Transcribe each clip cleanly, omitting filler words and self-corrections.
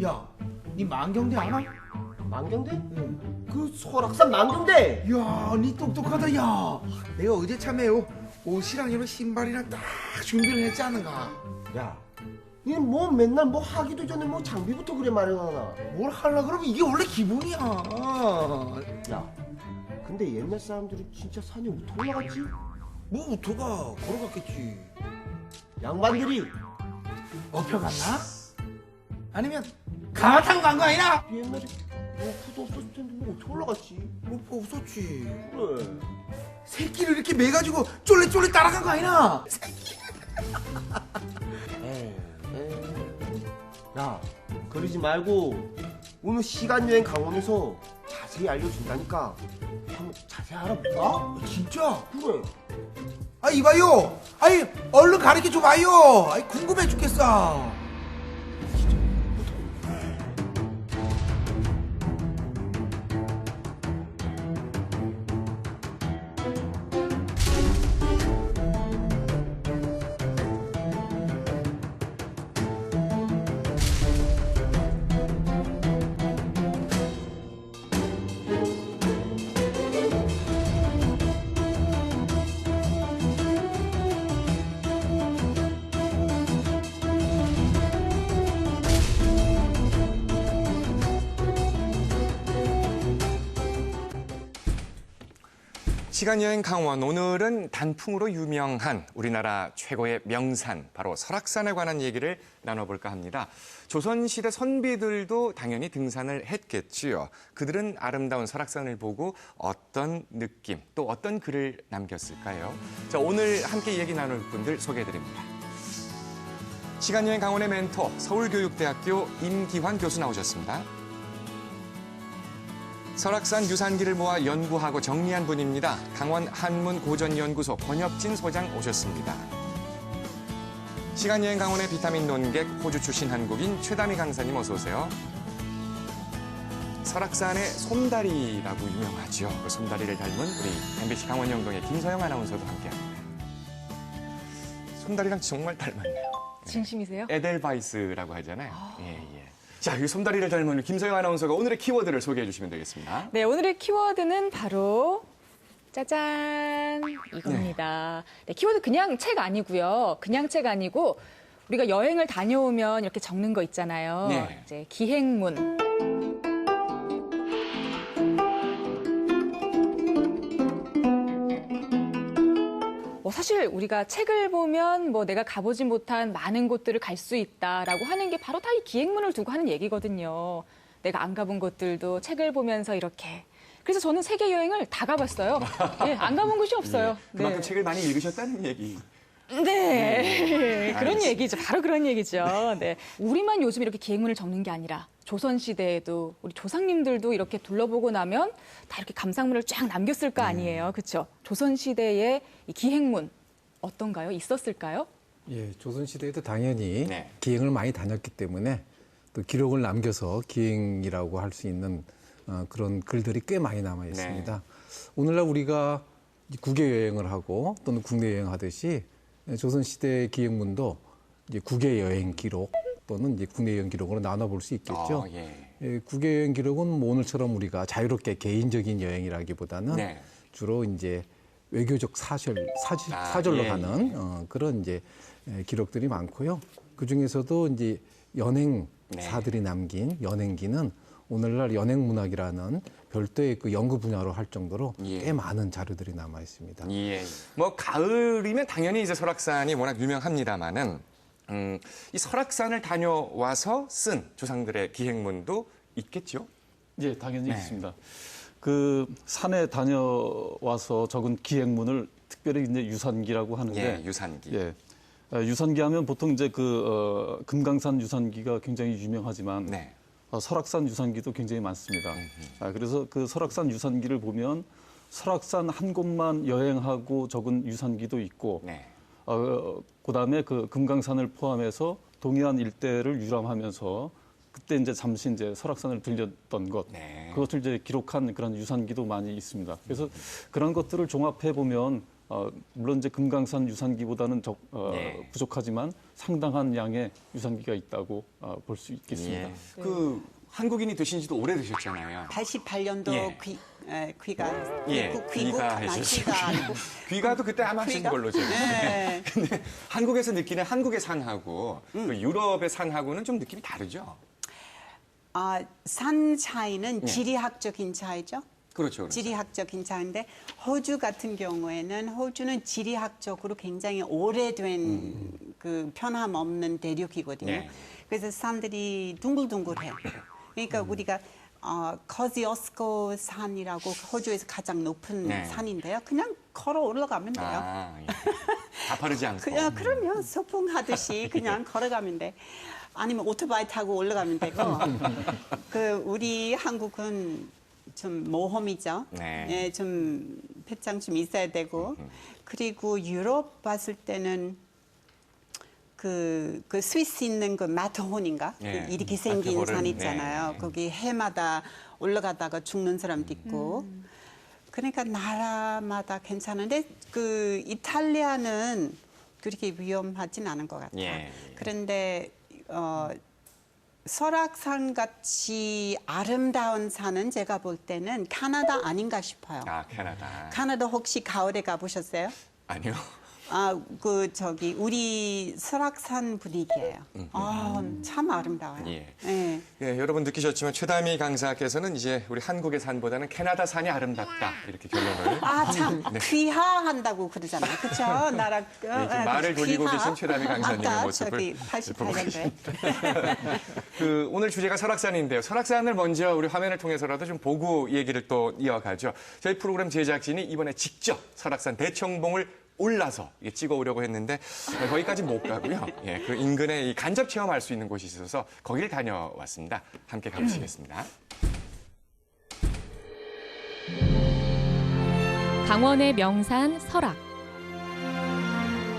야, 니 만경대 알아? 만경대? 응. 그 설악산 만경대! 야, 니 똑똑하다, 야. 내가 어제 참에요. 옷이랑 이런 신발이랑 딱 준비를 했지 않은가? 야, 니는 뭐 맨날 뭐 하기도 전에 뭐 장비부터 그래 마련하나? 뭘 하려 그러면 이게 원래 기본이야. 야, 근데 옛날 사람들이 진짜 산에 어떻게 올라갔지? 뭐 우토가 걸어갔겠지. 양반들이 업혀갔나? 아니면 가마타고 간 거 아니나? 옛날에 로프도 없었을 텐데 뭐 어떻게 올라갔지? 뭐 없었지. 그래. 새끼를 이렇게 매가지고 쫄래쫄래 따라간 거 아니나? 에이. 야, 그러지 말고 오늘 시간여행 강원에서 자세히 알려준다니까. 한번 자세히 알아볼까? 진짜? 그래. 아, 이봐요. 아이, 얼른 가르쳐 줘봐요. 아이, 궁금해 죽겠어. 시간여행 강원, 오늘은 단풍으로 유명한 우리나라 최고의 명산, 바로 설악산에 관한 얘기를 나눠볼까 합니다. 조선시대 선비들도 당연히 등산을 했겠지요. 그들은 아름다운 설악산을 보고 어떤 느낌, 또 어떤 글을 남겼을까요? 자, 오늘 함께 얘기 나눌 분들 소개해드립니다. 시간여행 강원의 멘토, 서울교육대학교 임기환 교수 나오셨습니다. 설악산 유산기를 모아 연구하고 정리한 분입니다. 강원 한문고전연구소 권혁진 소장 오셨습니다. 시간여행 강원의 비타민 논객, 호주 출신 한국인 최다미 강사님 어서 오세요. 설악산의 솜다리라고 유명하죠. 그 솜다리를 닮은 우리 MBC 강원 영동의 김서영 아나운서도 함께합니다. 솜다리랑 정말 닮았네요. 진심이세요? 에델바이스라고 하잖아요. 예. 자, 이 솜다리를 닮은 김서영 아나운서가 오늘의 키워드를 소개해 주시면 되겠습니다. 네, 오늘의 키워드는 바로 짜잔 이겁니다. 네, 키워드 그냥 책 아니고요. 그냥 책 아니고 우리가 여행을 다녀오면 이렇게 적는 거 있잖아요. 네. 이제 기행문. 사실 우리가 책을 보면 내가 가보지 못한 많은 곳들을 갈 수 있다라고 하는 게 바로 다 이 기행문을 두고 하는 얘기거든요. 내가 안 가본 곳들도 책을 보면서 이렇게. 그래서 저는 세계 여행을 다 가봤어요. 네, 안 가본 곳이 없어요. 그만큼 네. 책을 많이 읽으셨다는 얘기. 네, 그런 알겠습니다. 얘기죠. 바로 그런 얘기죠. 네, 우리만 요즘 이렇게 기행문을 적는 게 아니라 조선 시대에도 우리 조상님들도 이렇게 둘러보고 나면 다 이렇게 감상문을 쫙 남겼을 거 아니에요, 그렇죠? 조선 시대의 이 기행문 어떤가요? 있었을까요? 예, 조선시대에도 당연히 네. 기행을 많이 다녔기 때문에 또 기록을 남겨서 기행이라고 할 수 있는 그런 글들이 꽤 많이 남아 있습니다. 오늘날 우리가 국외 여행을 하고 또는 국내 여행하듯이 조선시대 기행문도 이제 국외 여행 기록 또는 이제 국내 여행 기록으로 나눠볼 수 있겠죠. 예, 국외 여행 기록은 뭐 오늘처럼 우리가 자유롭게 개인적인 여행이라기보다는 네. 주로 이제 외교적 사절로 예, 가는 그런 이제 기록들이 많고요. 그 중에서도 이제 연행사들이 남긴 연행기는 오늘날 연행문학이라는 별도의 그 연구 분야로 할 정도로 꽤 많은 자료들이 남아 있습니다. 예. 뭐 가을이면 당연히 이제 설악산이 워낙 유명합니다만은 이 설악산을 다녀와서 쓴 조상들의 기행문도 있겠죠. 예, 당연히 네. 있습니다. 그 산에 다녀와서 적은 기행문을 특별히 이제 유산기라고 하는데, 유산기. 예, 유산기 하면 보통 이제 금강산 유산기가 굉장히 유명하지만 네. 설악산 유산기도 굉장히 많습니다. 그래서 그 설악산 유산기를 보면 설악산 한 곳만 여행하고 적은 유산기도 있고, 네. 그다음에 그 금강산을 포함해서 동해안 일대를 유람하면서 그때 이제 잠시 이제 설악산을 들렸던 것, 네. 그것을 이제 기록한 그런 유산기도 많이 있습니다. 그래서 그런 것들을 종합해 보면 물론 이제 금강산 유산기보다는 예. 부족하지만 상당한 양의 유산기가 있다고 볼 수 있겠습니다. 예. 그 한국인이 되신 지도 오래 되셨잖아요. 88년도 예. 귀가 예, 귀가 해주셨어요. 귀가 아니고 귀가도 그때 아마 하신 귀가? 걸로 제가. 네. 근데 한국에서 느끼는 한국의 산하고 그 유럽의 산하고는 좀 느낌이 다르죠? 산 차이는 예. 지리학적인 차이죠. 그렇죠. 그렇죠. 지리학적인 차인데 호주 같은 경우에는 호주는 지리학적으로 굉장히 오래된 그 변함없는 대륙이거든요. 네. 그래서 산들이 둥글둥글해요. 그러니까 우리가 코지오스코 산이라고 호주에서 가장 높은 네. 산인데요. 그냥 걸어 올라가면 돼요. 예. 가파르지 않고. 그러면 소풍하듯이 그냥 걸어가면 돼. 아니면 오토바이 타고 올라가면 되고. 우리 한국은 좀 모험이죠. 네. 예, 좀 배짱 좀 있어야 되고. 그리고 유럽 봤을 때는 그 스위스 있는 그 마터혼인가? 네. 그 이렇게 생긴 마터혼은, 산 있잖아요. 네. 거기 해마다 올라가다가 죽는 사람도 있고. 그러니까 나라마다 괜찮은데 그 이탈리아는 그렇게 위험하진 않은 것 같아요. 예. 그런데 설악산 같이 아름다운 산은 제가 볼 때는 캐나다 아닌가 싶어요. 캐나다. 캐나다 혹시 가을에 가보셨어요? 아니요. 우리 설악산 분위기예요. 참 아름다워요. 예. 예. 예, 여러분 느끼셨지만 최다미 강사께서는 이제 우리 한국의 산보다는 캐나다 산이 아름답다 이렇게 결론을. 참 귀하한다고 그러잖아요. 그렇죠? 나라 네, 지금 말을 돌리고 귀하? 계신 최다미 강사님의 아까 모습을 저기 보고 88년도에. 그 오늘 주제가 설악산인데요. 설악산을 먼저 우리 화면을 통해서라도 좀 보고 얘기를 또 이어가죠. 저희 프로그램 제작진이 이번에 직접 설악산 대청봉을 올라서 찍어 오려고 했는데 거기까지 못 가고요. 예, 그 인근에 이 간접 체험할 수 있는 곳이 있어서 거기를 다녀왔습니다. 함께 가보시겠습니다. 강원의 명산 설악.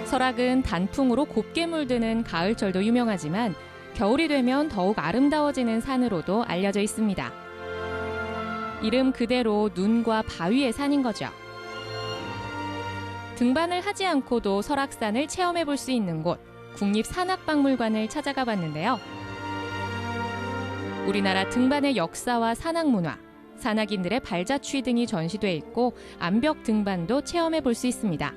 설악은 단풍으로 곱게 물드는 가을철도 유명하지만 겨울이 되면 더욱 아름다워지는 산으로도 알려져 있습니다. 이름 그대로 눈과 바위의 산인 거죠. 등반을 하지 않고도 설악산을 체험해 볼 수 있는 곳, 국립산악박물관을 찾아가 봤는데요. 우리나라 등반의 역사와 산악문화, 산악인들의 발자취 등이 전시돼 있고 암벽 등반도 체험해 볼 수 있습니다.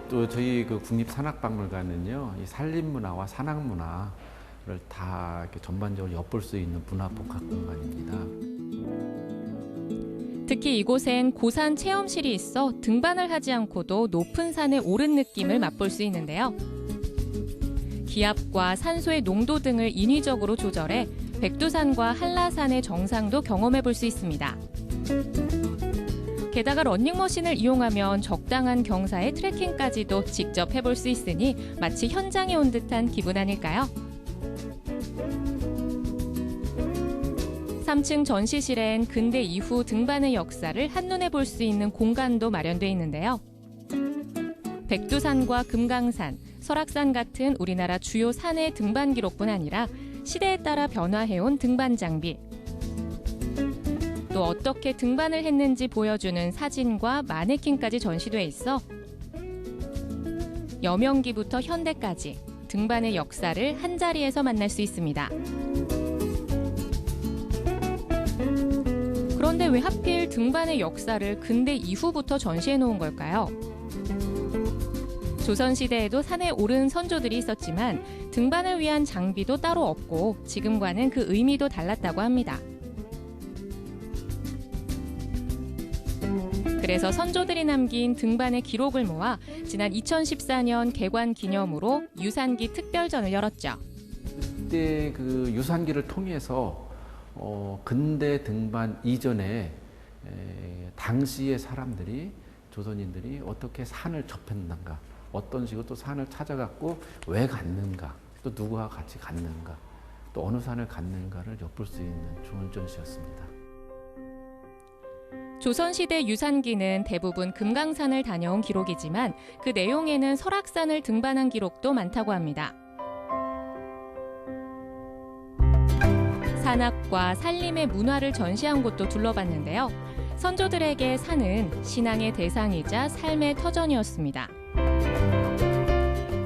또 저희 그 국립산악박물관은요, 이 산림문화와 산악문화를 다 이렇게 전반적으로 엿볼 수 있는 문화복합공간입니다. 특히 이곳엔 고산 체험실이 있어 등반을 하지 않고도 높은 산에 오른 느낌을 맛볼 수 있는데요. 기압과 산소의 농도 등을 인위적으로 조절해 백두산과 한라산의 정상도 경험해 볼 수 있습니다. 게다가 러닝머신을 이용하면 적당한 경사의 트레킹까지도 직접 해볼 수 있으니 마치 현장에 온 듯한 기분 아닐까요? 3층 전시실엔 근대 이후 등반의 역사를 한눈에 볼 수 있는 공간도 마련돼 있는데요. 백두산과 금강산, 설악산 같은 우리나라 주요 산의 등반 기록뿐 아니라 시대에 따라 변화해온 등반 장비, 또 어떻게 등반을 했는지 보여주는 사진과 마네킹까지 전시돼 있어 여명기부터 현대까지 등반의 역사를 한자리에서 만날 수 있습니다. 그런데 왜 하필 등반의 역사를 근대 이후부터 전시해 놓은 걸까요? 조선시대에도 산에 오른 선조들이 있었지만 등반을 위한 장비도 따로 없고 지금과는 그 의미도 달랐다고 합니다. 그래서 선조들이 남긴 등반의 기록을 모아 지난 2014년 개관 기념으로 유산기 특별전을 열었죠. 그때 그 유산기를 통해서 근대 등반 이전에 당시의 사람들이, 조선인들이 어떻게 산을 접했는가, 어떤 식으로 또 산을 찾아갔고 왜 갔는가, 또 누구와 같이 갔는가, 또 어느 산을 갔는가를 엿볼 수 있는 좋은 전시였습니다. 조선시대 유산기는 대부분 금강산을 다녀온 기록이지만 그 내용에는 설악산을 등반한 기록도 많다고 합니다. 산악과 산림의 문화를 전시한 곳도 둘러봤는데요. 선조들에게 산은 신앙의 대상이자 삶의 터전이었습니다.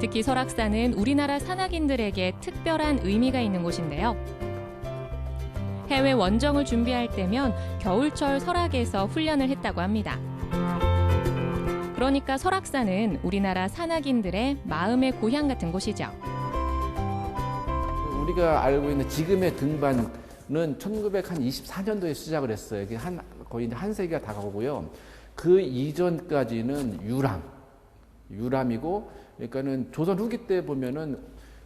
특히 설악산은 우리나라 산악인들에게 특별한 의미가 있는 곳인데요. 해외 원정을 준비할 때면 겨울철 설악에서 훈련을 했다고 합니다. 그러니까 설악산은 우리나라 산악인들의 마음의 고향 같은 곳이죠. 우리가 알고 있는 지금의 등반은 1924년도에 시작을 했어요. 거의 이제 한 세기가 다가오고요. 그 이전까지는 유람이고, 그러니까는 조선 후기 때 보면은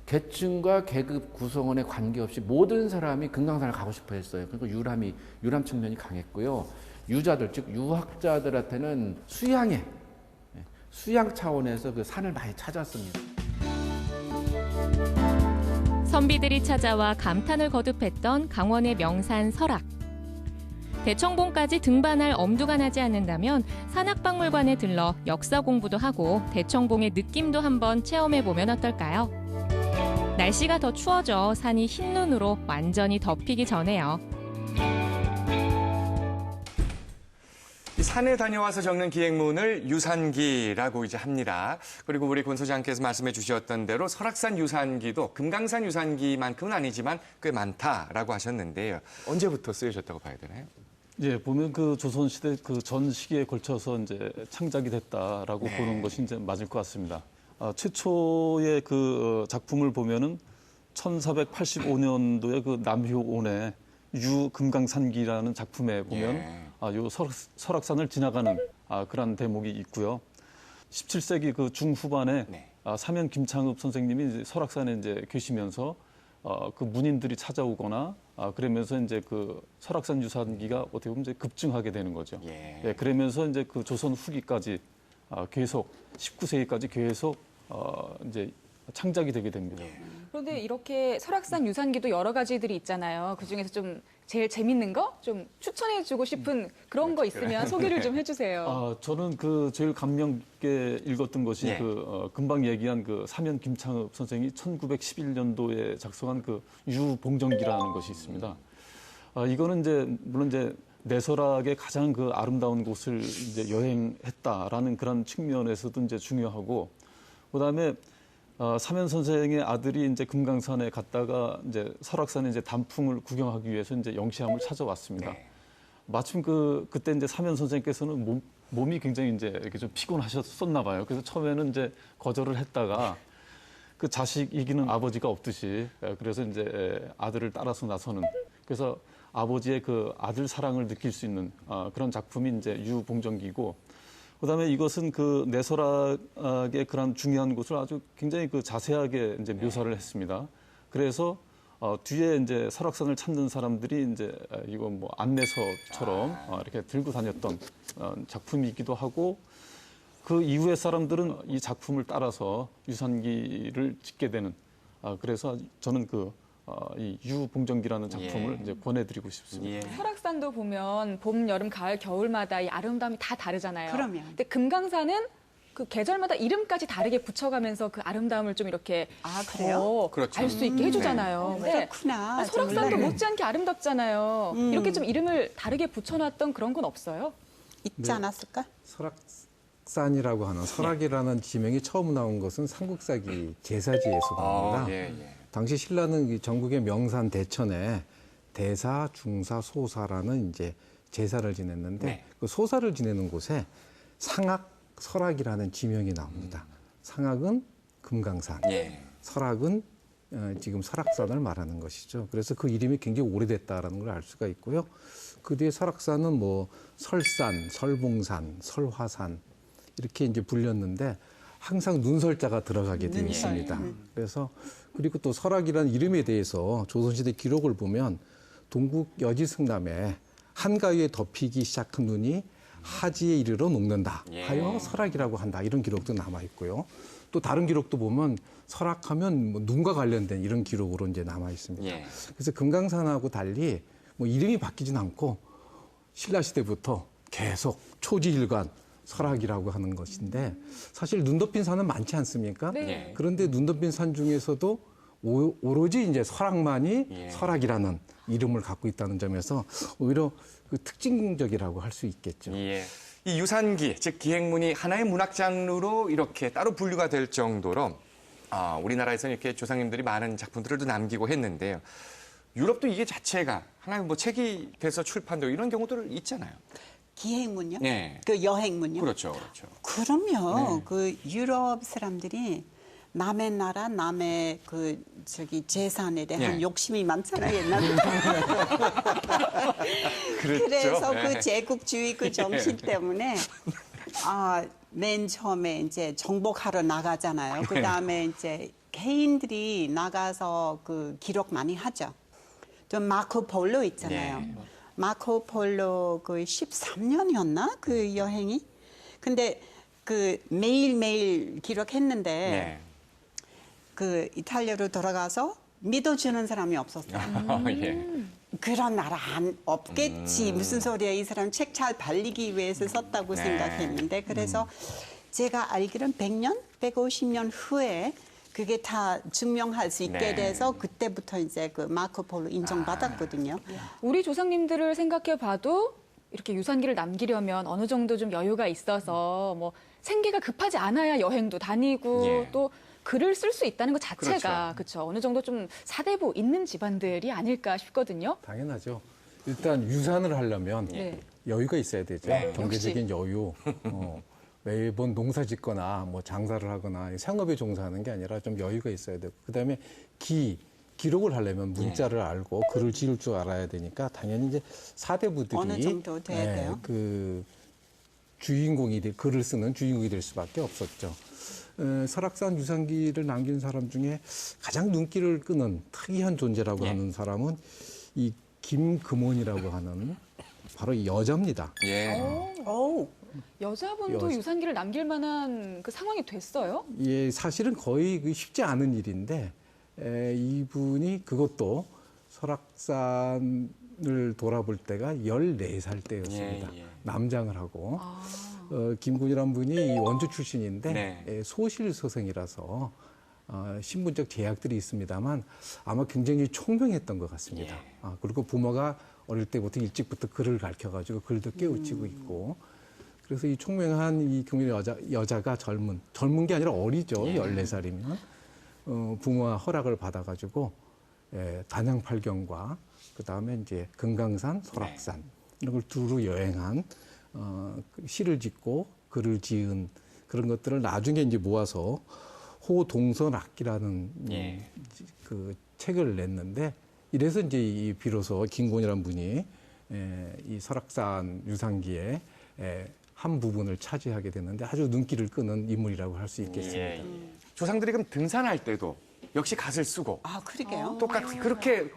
계층과 계급 구성원에 관계없이 모든 사람이 금강산을 가고 싶어 했어요. 그러니까 유람 측면이 강했고요. 유자들, 즉 유학자들한테는 수양 차원에서 그 산을 많이 찾았습니다. 선비들이 찾아와 감탄을 거듭했던 강원의 명산 설악. 대청봉까지 등반할 엄두가 나지 않는다면 산악박물관에 들러 역사 공부도 하고 대청봉의 느낌도 한번 체험해보면 어떨까요? 날씨가 더 추워져 산이 흰눈으로 완전히 덮이기 전에요. 이 산에 다녀와서 적는 기행문을 유산기라고 이제 합니다. 그리고 우리 권 소장께서 말씀해 주셨던 대로 설악산 유산기도 금강산 유산기만큼은 아니지만 꽤 많다라고 하셨는데요. 언제부터 쓰여졌다고 봐야 되나요? 예, 보면 그 조선시대 그 전 시기에 걸쳐서 이제 창작이 됐다라고 네. 보는 것이 이제 맞을 것 같습니다. 최초의 그 작품을 보면은 1485년도에 그 남효온의 유금강산기라는 작품에 보면 요 설악산을 지나가는 그런 대목이 있고요. 17세기 그 중후반에 사면 김창읍 선생님이 이제 설악산에 이제 계시면서 그 문인들이 찾아오거나 그러면서 이제 그 설악산 유산기가 어떻게 보면 이제 급증하게 되는 거죠. 예, 그러면서 이제 그 조선 후기까지 계속 19세기까지 계속 이제 창작이 되게 됩니다. 그런데 이렇게 설악산 유산기도 여러 가지들이 있잖아요. 그중에서 좀 제일 재밌는 거? 좀 추천해주고 싶은 그런 거 있으면 소개를 좀 해주세요. 저는 그 제일 감명 깊게 읽었던 것이 금방 얘기한 그 사면 김창읍 선생이 1911년도에 작성한 그 유봉정기라는 것이 있습니다. 이거는 이제 물론 이제 내설악의 가장 그 아름다운 곳을 이제 여행했다라는 그런 측면에서도 이제 중요하고, 그다음에 사면 선생의 아들이 이제 금강산에 갔다가 이제 설악산에 이제 단풍을 구경하기 위해서 이제 영시함을 찾아왔습니다. 마침 그때 이제 사면 선생께서는 몸이 굉장히 이제 이렇게 좀 피곤하셨었나 봐요. 그래서 처음에는 이제 거절을 했다가 그 자식 이기는 아버지가 없듯이 그래서 이제 아들을 따라서 나서는, 그래서 아버지의 그 아들 사랑을 느낄 수 있는 그런 작품이 이제 유봉정기고, 그다음에 이것은 그 내설악의 그런 중요한 곳을 아주 굉장히 그 자세하게 이제 묘사를 했습니다. 그래서 뒤에 이제 설악산을 찾는 사람들이 이제 이거 뭐 안내서처럼 이렇게 들고 다녔던 작품이기도 하고, 그 이후의 사람들은 이 작품을 따라서 유산기를 짓게 되는, 그래서 저는 이 유봉정기라는 작품을 이제 권해드리고 싶습니다. 설악산도 보면 봄, 여름, 가을, 겨울마다 이 아름다움이 다 다르잖아요. 그럼요. 근데 금강산은 그 계절마다 이름까지 다르게 붙여가면서 그 아름다움을 좀 이렇게 그래요? 알 수 있게 해주잖아요. 근데 그렇구나. 설악산도 못지않게 아름답잖아요. 이렇게 좀 이름을 다르게 붙여놨던 그런 건 없어요? 있지 않았을까? 설악산이라고 하는 설악이라는 지명이 처음 나온 것은 삼국사기 제사지에서 나옵니다. 당시 신라는 전국의 명산 대천에 대사, 중사, 소사라는 이제 제사를 지냈는데 그 소사를 지내는 곳에 상악, 설악이라는 지명이 나옵니다. 상악은 금강산, 설악은 지금 설악산을 말하는 것이죠. 그래서 그 이름이 굉장히 오래됐다라는 걸 알 수가 있고요. 그 뒤에 설악산은 뭐 설산, 설봉산, 설화산 이렇게 이제 불렸는데 항상 눈설자가 들어가게 되어 있습니다. 그래서 그리고 또 설악이라는 이름에 대해서 조선시대 기록을 보면 동국 여지승남에 한가위에 덮이기 시작한 눈이 하지에 이르러 녹는다 하여 설악이라고 한다, 이런 기록도 남아 있고요. 또 다른 기록도 보면 설악하면 뭐 눈과 관련된 이런 기록으로 이제 남아 있습니다. 그래서 금강산하고 달리 뭐 이름이 바뀌진 않고 신라 시대부터 계속 초지일관 설악이라고 하는 것인데, 사실 눈 덮인 산은 많지 않습니까? 그런데 눈 덮인 산 중에서도 오로지 이제 설악만이 설악이라는 이름을 갖고 있다는 점에서 오히려 그 특징적이라고 할 수 있겠죠. 예. 이 유산기, 즉 기행문이 하나의 문학 장르로 이렇게 따로 분류가 될 정도로 우리나라에서는 이렇게 조상님들이 많은 작품들을 남기고 했는데요. 유럽도 이게 자체가 하나의 뭐 책이 돼서 출판되고 이런 경우들 있잖아요. 기행문요? 네. 그 여행문요? 그렇죠, 그렇죠. 그럼요. 네. 그 유럽 사람들이 남의 나라, 남의 그 저기 재산에 대한 네. 욕심이 많잖아요. 옛날에. 그렇죠. 그래서 네. 그 제국주의 그 정신 때문에 맨 처음에 이제 정복하러 나가잖아요. 그 다음에 이제 개인들이 나가서 그 기록 많이 하죠. 또 마코 폴로 있잖아요. 네. 마코 폴로 그 13년이었나 그 여행이? 근데 그 매일매일 기록했는데 네. 그 이탈리아로 돌아가서 믿어주는 사람이 없었어요. 예. 그런 나라 없겠지. 무슨 소리야. 이 사람 책 잘 발리기 위해서 썼다고 네. 생각했는데 그래서 제가 알기로는 100년, 150년 후에 그게 다 증명할 수 있게 네. 돼서 그때부터 이제 그 마코폴로 인정받았거든요. 우리 조상님들을 생각해 봐도 이렇게 유산기를 남기려면 어느 정도 좀 여유가 있어서 뭐 생계가 급하지 않아야 여행도 다니고 예. 또 글을 쓸 수 있다는 것 자체가 그렇죠. 어느 정도 좀 사대부 있는 집안들이 아닐까 싶거든요. 당연하죠. 일단 유산을 하려면 네. 여유가 있어야 되죠. 네, 경제적인 여유. 매번 농사 짓거나 뭐 장사를 하거나 상업에 종사하는 게 아니라 좀 여유가 있어야 되고 그다음에 기록을 하려면 문자를 알고 글을 지을 줄 알아야 되니까 당연히 이제 사대부들이 어느 정도 돼야 돼요? 그 글을 쓰는 주인공이 될 수밖에 없었죠. 설악산 유산기를 남긴 사람 중에 가장 눈길을 끄는 특이한 존재라고 하는 사람은 이 김금원이라고 하는 바로 이 여자입니다. 예. 오. 여자분도 유산기를 남길 만한 그 상황이 됐어요? 예, 사실은 거의 쉽지 않은 일인데 이분이 그것도 설악산을 돌아볼 때가 14살 때였습니다. 예, 예. 남장을 하고 김군이란 분이 이 원주 출신인데 네. 소실 서생이라서 신분적 제약들이 있습니다만 아마 굉장히 총명했던 것 같습니다. 예. 그리고 부모가 어릴 때부터 일찍부터 글을 가르쳐가지고 글도 깨우치고 있고 그래서 이 총명한 이 경륜 여자가 젊은 게 아니라 어리죠. 14살이면 부모와 허락을 받아가지고 단양팔경과 그다음에 이제 금강산, 설악산 이런 걸 두루 여행한 시를 짓고 글을 지은 그런 것들을 나중에 이제 모아서 호동선악기라는 그 책을 냈는데 이래서 이제 비로소 김곤이라는 분이 이 설악산 유산기에 한 부분을 차지하게 됐는데 아주 눈길을 끄는 인물이라고 할 수 있겠습니다. 예. 조상들이 그럼 등산할 때도 역시 갓을 쓰고 그러게요. 똑같이 그렇게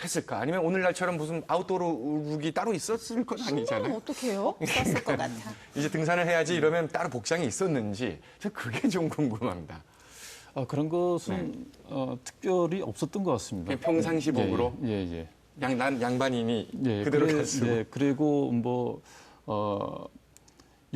했을까? 아니면 오늘날처럼 무슨 아웃도어 룩이 따로 있었을 건 아니잖아요. 어떡해요? 썼을 것 같아. 이제 등산을 해야지 이러면 따로 복장이 있었는지 저 그게 좀 궁금합니다. 그런 것은 특별히 없었던 것 같습니다. 그냥 평상시복으로 예. 난 양반이니 예, 그대로 갔고. 예, 그리고 뭐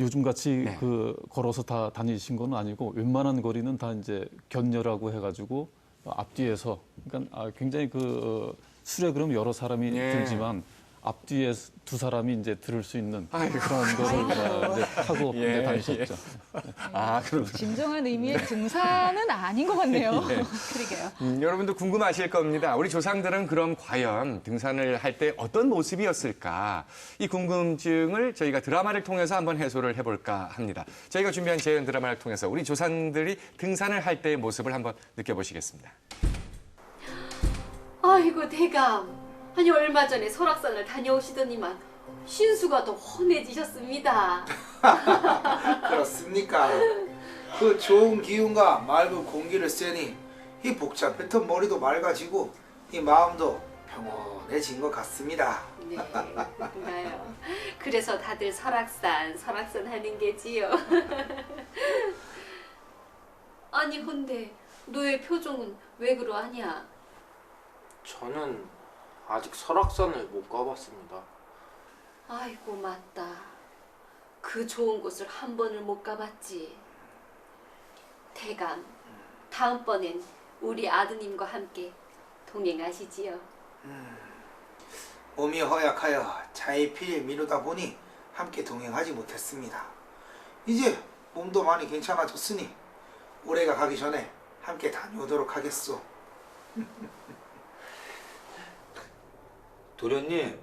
요즘 같이 네. 그 걸어서 다 다니신 건 아니고 웬만한 거리는 다 이제 견녀라고 해가지고 앞뒤에서 그러니까 굉장히 그 술에 그럼 여러 사람이 예. 들지만 앞뒤에 두 사람이 이제 들을 수 있는 아이고. 그런 거를 이제 타고 예, 다니셨죠. 그렇군요. 진정한 의미의 등산은 아닌 것 같네요. 그러게요. 여러분도 궁금하실 겁니다. 우리 조상들은 그럼 과연 등산을 할 때 어떤 모습이었을까? 이 궁금증을 저희가 드라마를 통해서 한번 해소를 해볼까 합니다. 저희가 준비한 재연 드라마를 통해서 우리 조상들이 등산을 할 때의 모습을 한번 느껴보시겠습니다. 아이고 대감, 아니 얼마 전에 설악산을 다녀오시더니만 신수가 더 훤해지셨습니다. 그렇습니까? 그 좋은 기운과 맑은 공기를 쐬니 이 복잡했던 머리도 맑아지고 이 마음도 평온해진 것 같습니다. 네, 그런가요? 그래서 다들 설악산 하는 게지요. 아니 근데 너의 표정은 왜 그러하냐? 저는 아직 설악산을 못 가봤습니다. 아이고 맞다. 그 좋은 곳을 한 번을 못 가봤지. 대감, 다음번엔 우리 아드님과 함께 동행하시지요. 몸이 허약하여 차일피일 미루다 보니 함께 동행하지 못했습니다. 이제 몸도 많이 괜찮아졌으니 올해가 가기 전에 함께 다녀오도록 하겠소. 도련님,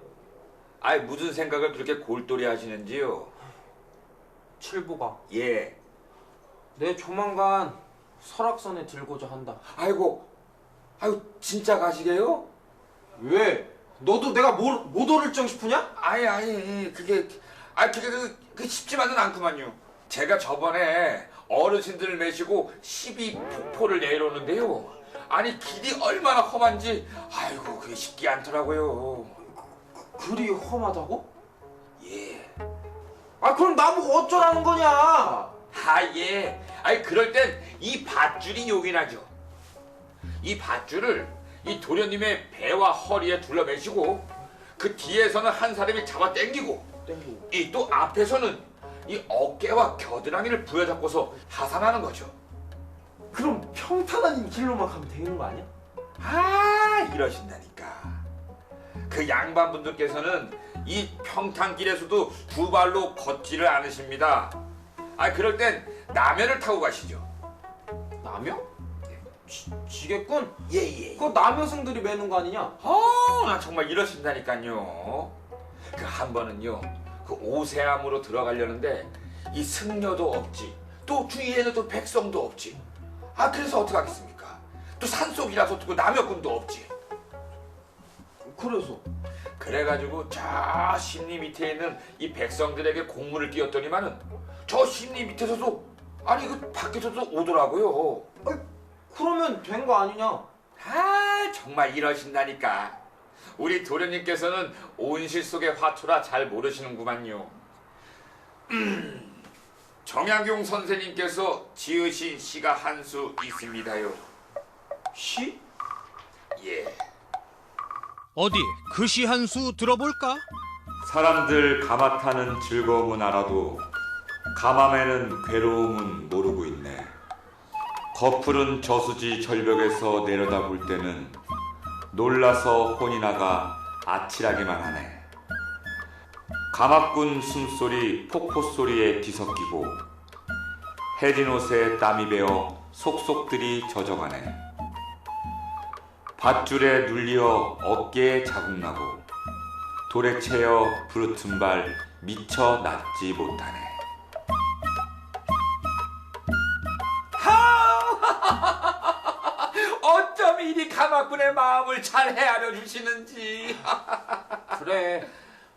아이 무슨 생각을 그렇게 골똘히 하시는지요? 칠보가 예. 내 조만간 설악산에 들고자 한다. 아이고, 아유 진짜 가시게요? 왜? 너도 내가 못 오를 정 싶으냐? 아니 그게 쉽지만은 않구만요. 제가 저번에 어르신들을 메시고 12폭포를 내려오는데요. 아니 길이 얼마나 험한지 아이고 그게 쉽지 않더라고요. 그리 험하다고? 예. 아 그럼 나보고 어쩌라는 거냐? 아 예. 아니 그럴 땐 이 밧줄이 요긴하죠. 이 밧줄을 이 도련님의 배와 허리에 둘러매시고 그 뒤에서는 한 사람이 잡아 당기고 이 또 앞에서는 이 어깨와 겨드랑이를 부여잡고서 하산하는 거죠. 그럼 평탄한 길로만 가면 되는 거 아니야? 아 이러신다니까. 그 양반분들께서는 이 평탄길에서도 두 발로 걷지를 않으십니다. 아 그럴 땐 남해를 타고 가시죠. 남영? 지겠군? 예예. 그거 남여승들이 매는 거 아니냐? 나 정말 이러신다니까요. 그 한 번은요, 그 오세암으로 들어가려는데 이 승려도 없지, 또 주위에는 또 백성도 없지. 아 그래서 어떻게 하겠습니까? 또 산속이라서 또 남여군도 없지. 그래서? 그래가지고 저 심리 밑에 있는 이 백성들에게 공문을 띄웠더니만은 저 심리 밑에서도 아니 그 밖에서도 오더라고요. 그러면 된 거 아니냐? 아 정말 이러신다니까. 우리 도련님께서는 온실 속의 화초라 잘 모르시는구만요. 정약용 선생님께서 지으신 시가 한 수 있습니다요. 시? 예. 어디 그 시 한 수 들어볼까? 사람들 가마 타는 즐거움은 알아도 가마매는 괴로움은 모르고 있네. 거푸른 저수지 절벽에서 내려다볼 때는 놀라서 혼이 나가 아찔하기만 하네. 가마꾼 숨소리 폭포소리에 뒤섞이고 해진 옷에 땀이 배어 속속들이 젖어가네. 밧줄에 눌려 어깨에 자국나고 돌에 채여 부르튼 발 미쳐 낫지 못하네. 어쩜 이리 가마꾼의 마음을 잘 헤아려 주시는지. 그래.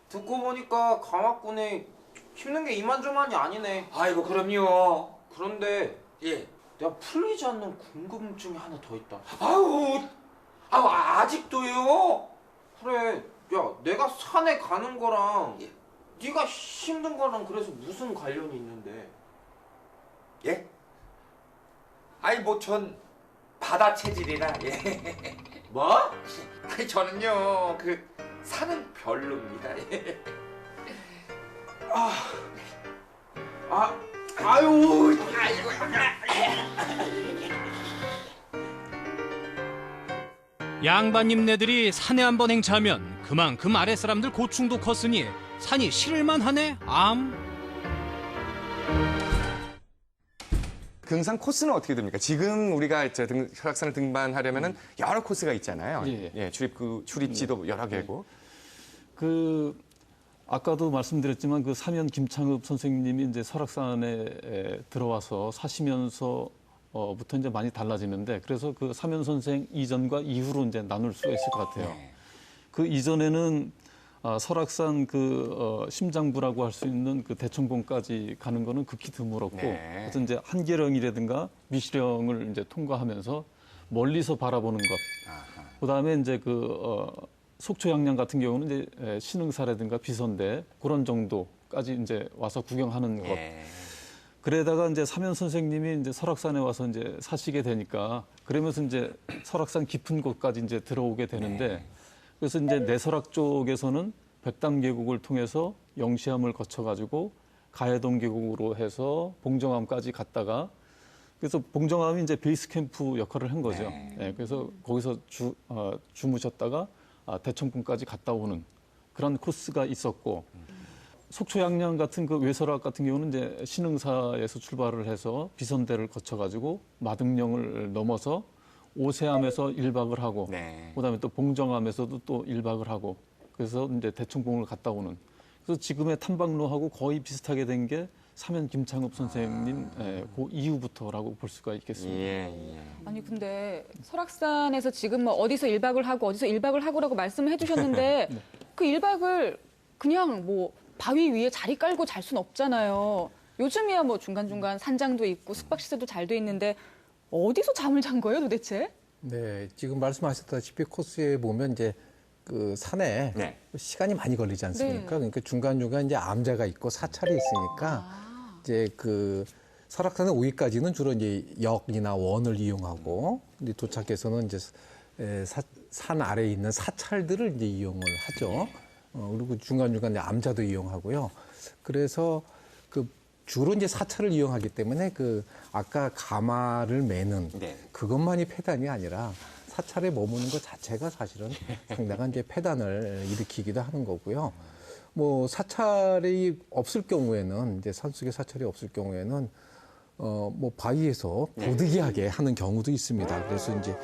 듣고 보니까 가마꾼에 힘든 게 이만저만이 아니네. 아이고 그럼요. 그런데 예. 내가 풀리지 않는 궁금증이 하나 더 있다. 아우 아직도요? 그래. 야, 내가 산에 가는 거랑 예. 네가 힘든 거랑 그래서 무슨 관련이 있는데? 예? 아니 뭐 전 바다 체질이라 예. 뭐? 아니 저는요 그 산은 별로입니다. 예. 아유. 양반님네들이 산에 한번 행차하면 그만큼 아랫사람들 고충도 컸으니 산이 싫을만 하네. 등산 코스는 어떻게 됩니까? 지금 우리가 설악산을 등반하려면은 여러 코스가 있잖아요. 예. 출입지도 여러 개고. 아까도 말씀드렸지만 그 사면 김창읍 선생님이 이제 설악산에 들어와서 사시면서부터 이제 많이 달라지는데, 그래서 그 사면 선생 이전과 이후로 이제 나눌 수가 있을 것 같아요. 그 이전에는 설악산 심장부라고 할 수 있는 그 대청봉까지 가는 거는 극히 드물었고, 그래서 이제 한계령이라든가 미시령을 이제 통과하면서 멀리서 바라보는 것, 그다음에 이제 속초 양양 같은 경우는 이제 신흥사라든가 비선대 그런 정도까지 이제 와서 구경하는 것. 그러다가 이제 사면 선생님이 이제 설악산에 와서 이제 사시게 되니까, 그러면서 이제 설악산 깊은 곳까지 이제 들어오게 되는데, 그래서 이제 내설악 쪽에서는 백담 계곡을 통해서 영시암을 거쳐가지고 가해동 계곡으로 해서 봉정암까지 갔다가, 그래서 봉정암이 이제 베이스 캠프 역할을 한 거죠. 그래서 거기서 주무셨다가 대청봉까지 갔다 오는 그런 코스가 있었고 속초 양양 같은 그 외설악 같은 경우는 이제 신흥사에서 출발을 해서 비선대를 거쳐가지고 마등령을 넘어서 오세암에서 1박을 하고 네. 그다음에 또 봉정암에서도 또 1박을 하고 그래서 이제 대청봉을 갔다 오는 그래서 지금의 탐방로하고 거의 비슷하게 된 게 사면 김창읍 선생님 그 이후부터라고 볼 수가 있겠습니다. 예. 아니 근데 설악산에서 지금 뭐 어디서 1박을 하고 어디서 1박을 하고라고 말씀을 해주셨는데 네. 그 1박을 그냥 뭐 바위 위에 자리 깔고 잘 수는 없잖아요. 요즘이야 뭐 중간중간 산장도 있고 숙박시설도 잘 돼 있는데 어디서 잠을 잔 거예요 도대체? 네, 지금 말씀하셨다시피 코스에 보면 이제 그 산에 네. 시간이 많이 걸리지 않습니까? 네. 그러니까 중간중간 이제 암자가 있고 사찰이 있으니까 이제 그 설악산에 오기까지는 주로 이제 역이나 원을 이용하고 이제 도착해서는 이제 산 아래에 있는 사찰들을 이제 이용을 하죠. 그리고 중간중간 이제 암자도 이용하고요. 그래서 그 주로 이제 사찰을 이용하기 때문에 그 아까 가마를 매는 네. 그것만이 폐단이 아니라 사찰에 머무는 것 자체가 사실은 상당한 이제 폐단을 일으키기도 하는 거고요. 뭐 사찰이 없을 경우에는 이제 산속에 사찰이 없을 경우에는 뭐 바위에서 보드기하게 하는 경우도 있습니다. 그래서 이제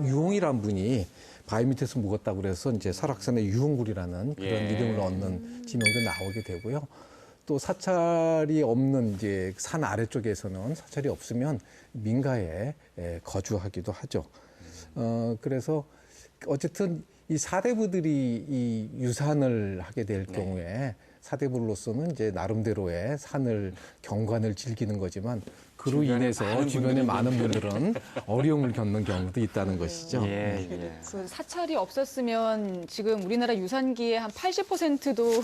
유홍이란 분이 바위 밑에서 묵었다고 그래서 이제 설악산에 유홍굴이라는 그런 이름을 얻는 지명도 나오게 되고요. 또 사찰이 없는 이제 산 아래쪽에서는 사찰이 없으면 민가에 거주하기도 하죠. 그래서 어쨌든 이 사대부들이 이 유산을 하게 될 경우에 사대부로서는 이제 나름대로의 산을 경관을 즐기는 거지만 그로 인해서 주변에 많은 분들은 어려움을 겪는 경우도 있다는 것이죠. 그 사찰이 없었으면 지금 우리나라 유산기의 한 80%도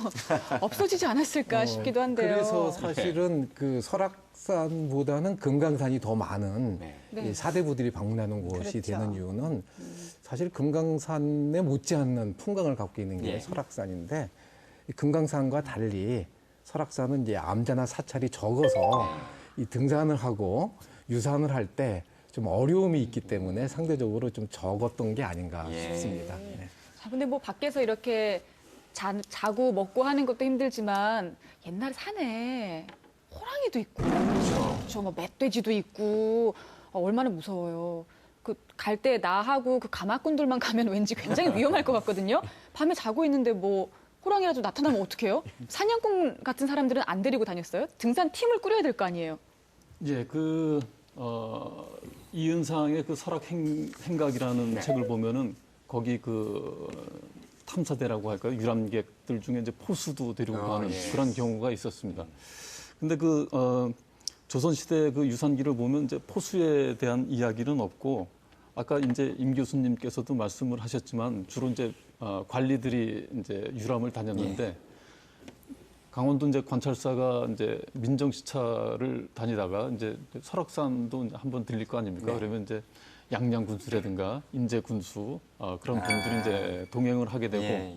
없어지지 않았을까 싶기도 한데요. 그래서 사실은 그 설악산보다는 금강산이 더 많은 이 사대부들이 방문하는 곳이 되는 이유는 사실 금강산에 못지않는 풍광을 갖고 있는 게 설악산인데 이 금강산과 달리 설악산은 이제 암자나 사찰이 적어서 이 등산을 하고 유산을 할 때 좀 어려움이 있기 때문에 상대적으로 좀 적었던 게 아닌가 싶습니다. 자, 근데 뭐 밖에서 이렇게 자고 먹고 하는 것도 힘들지만 옛날 산에 호랑이도 있고, 그렇죠. 뭐 멧돼지도 있고 얼마나 무서워요. 그 갈 때 나하고 그 가마꾼들만 가면 왠지 굉장히 위험할 것 같거든요. 밤에 자고 있는데 뭐 호랑이라도 나타나면 어떡해요? 사냥꾼 같은 사람들은 안 데리고 다녔어요? 등산 팀을 꾸려야 될 거 아니에요? 예, 이은상의 그 설악 행각이라는 책을 보면은 거기 그 탐사대라고 할까요? 유람객들 중에 이제 포수도 데리고 가는 그런 경우가 있었습니다. 근데 조선시대 그 유산기를 보면 이제 포수에 대한 이야기는 없고 아까 이제 임 교수님께서도 말씀을 하셨지만 주로 이제 관리들이 이제 유람을 다녔는데 강원도 이제 관찰사가 이제 민정 시차를 다니다가 이제 설악산도 이제 한번 들릴 거 아닙니까? 그러면 이제 양양 군수라든가 인제 군수 그런 분들이 이제 동행을 하게 되고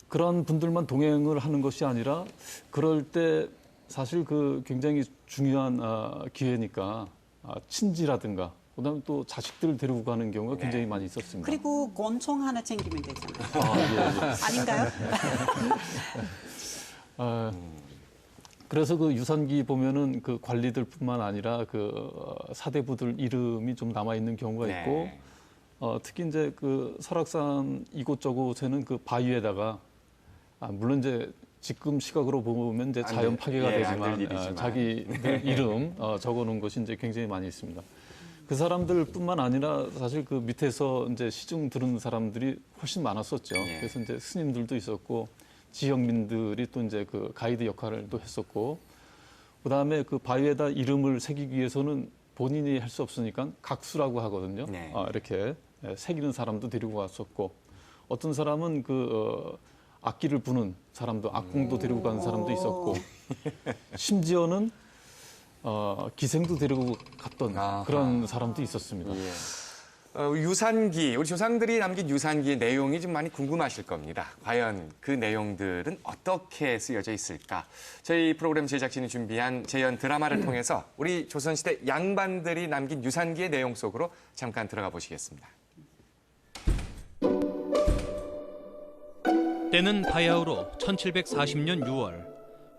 그런 분들만 동행을 하는 것이 아니라 그럴 때 사실 그 굉장히 중요한 기회니까 친지라든가 그다음에 또 자식들을 데리고 가는 경우가 굉장히 많이 있었습니다. 그리고 권총 하나 챙기면 되잖아요. 아닌가요? 그래서 그 유산기 보면은 그 관리들뿐만 아니라 그 사대부들 이름이 좀 남아 있는 경우가 있고 특히 이제 그 설악산 이곳저곳에는 그 바위에다가 물론 이제 지금 시각으로 보면 이제 자연 파괴가 되지만 자기들 이름 적어놓은 것이 이제 굉장히 많이 있습니다. 그 사람들뿐만 아니라 사실 그 밑에서 이제 시중 들은 사람들이 훨씬 많았었죠. 그래서 이제 스님들도 있었고 지역민들이 또 이제 그 가이드 역할을 또 했었고 그다음에 그 바위에다 이름을 새기기 위해서는 본인이 할 수 없으니까 각수라고 하거든요. 이렇게 새기는 사람도 데리고 왔었고 어떤 사람은 그 악기를 부는 사람도 악공도 데리고 가는 사람도 있었고 심지어는 기생도 데리고 갔던 그런 사람도 있었습니다. 유산기, 우리 조상들이 남긴 유산기의 내용이 좀 많이 궁금하실 겁니다. 과연 그 내용들은 어떻게 쓰여져 있을까? 저희 프로그램 제작진이 준비한 재연 드라마를 통해서 우리 조선시대 양반들이 남긴 유산기의 내용 속으로 잠깐 들어가 보시겠습니다. 때는 바야흐로 1740년 6월.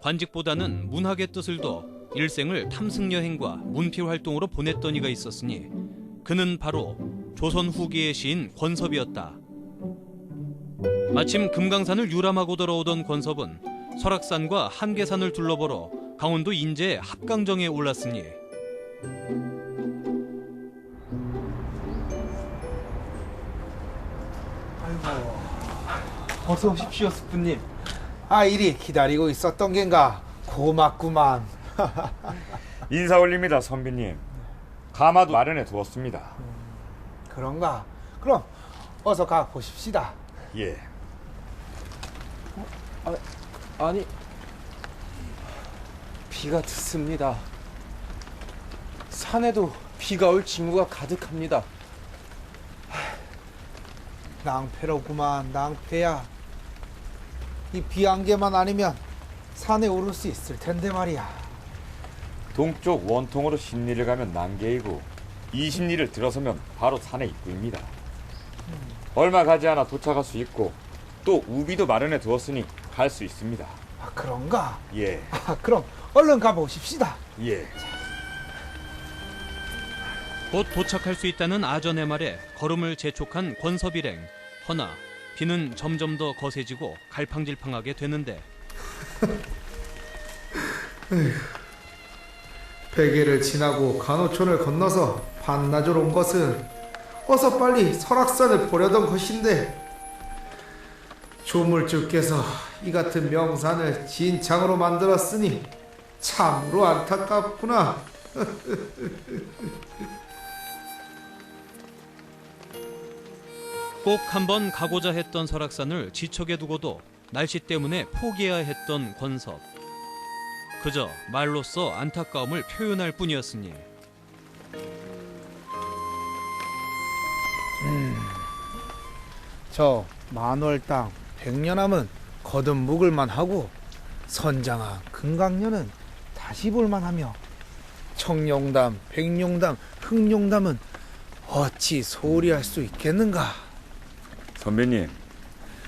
관직보다는 문학의 뜻을 둬 일생을 탐승여행과 문필활동으로 보냈던 이가 있었으니 그는 바로 조선 후기의 시인 권섭이었다. 마침 금강산을 유람하고 돌아오던 권섭은 설악산과 한계산을 둘러보러 강원도 인제의 합강정에 올랐으니 아이고, 어서 오십시오, 스프님. 아, 이리 기다리고 있었던 겐가. 고맙구만. 인사 올립니다, 선비님. 가마도 마련해 두었습니다. 그런가? 그럼 어서 가 보십시다. 예. 아니, 비가 듣습니다. 산에도 비가 올 징후가 가득합니다. 낭패로구만, 낭패야. 이 비 한 개만 아니면 산에 오를 수 있을 텐데 말이야. 동쪽 원통으로 10리를 가면 난계이고 20리를 들어서면 바로 산의 입구입니다. 얼마 가지 않아 도착할 수 있고 또 우비도 마련해 두었으니 갈 수 있습니다. 아, 그런가? 예. 아, 그럼 얼른 가보십시다. 예. 곧 도착할 수 있다는 아전의 말에 걸음을 재촉한 권섭일행. 허나 비는 점점 더 거세지고 갈팡질팡하게 되는데 베개를 지나고 간호촌을 건너서 반나절 온 것은 어서 빨리 설악산을 보려던 것인데 조물주께서 이 같은 명산을 진창으로 만들었으니 참으로 안타깝구나. 꼭 한번 가고자 했던 설악산을 지척에 두고도 날씨 때문에 포기해야 했던 권섭. 그저 말로써 안타까움을 표현할 뿐이었으니 저 만월 땅 100년함은 거듭 묵을만 하고 선장한 금강년은 다시 볼만하며 청룡담, 백룡담, 흑룡담은 어찌 소홀히 할 수 있겠는가. 선배님,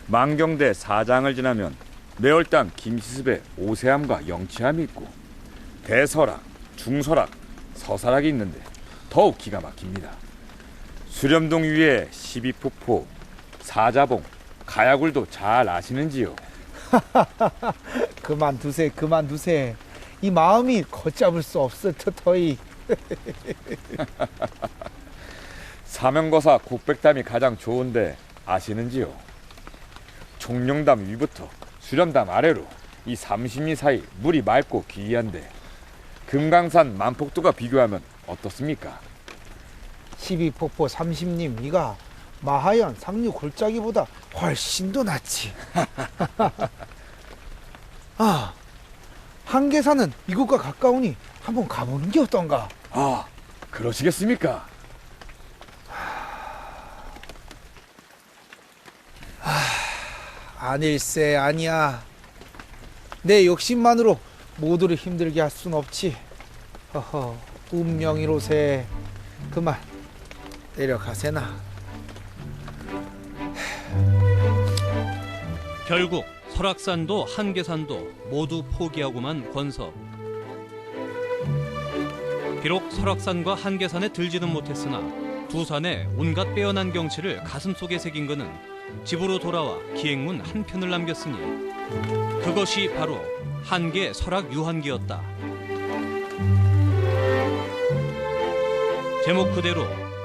만경대 4장을 지나면 매월당 김시습의 오세함과 영치함이 있고 대설악, 중설악, 서설악이 있는데 더욱 기가 막힙니다. 수렴동 위에 12폭포, 사자봉, 가야굴도 잘 아시는지요? 그만두세. 이 마음이 걷잡을 수 없을 터터이. 사명거사 곡백담이 가장 좋은데 아시는지요? 종룡담 위부터 수렴담 아래로 이 30리 사이 물이 맑고 기이한데 금강산 만폭도가 비교하면 어떻습니까? 12폭포 30림 위가 마하연 상류 골짜기보다 훨씬 더 낫지. 아, 한계산은 이곳과 가까우니 한번 가보는 게 어떤가? 아, 그러시겠습니까? 아닐세 아니야. 내 욕심만으로 모두를 힘들게 할 순 없지. 허허, 운명이로세. 그만 내려가세나. 결국 설악산도 한계산도 모두 포기하고만 권섭. 비록 설악산과 한계산에 들지는 못했으나 두 산의 온갖 빼어난 경치를 가슴속에 새긴 그는 집으로 돌아와 기행문 한 편을 남겼으니 그것이 바로 한계 설악 유한기였다. 제목 그대로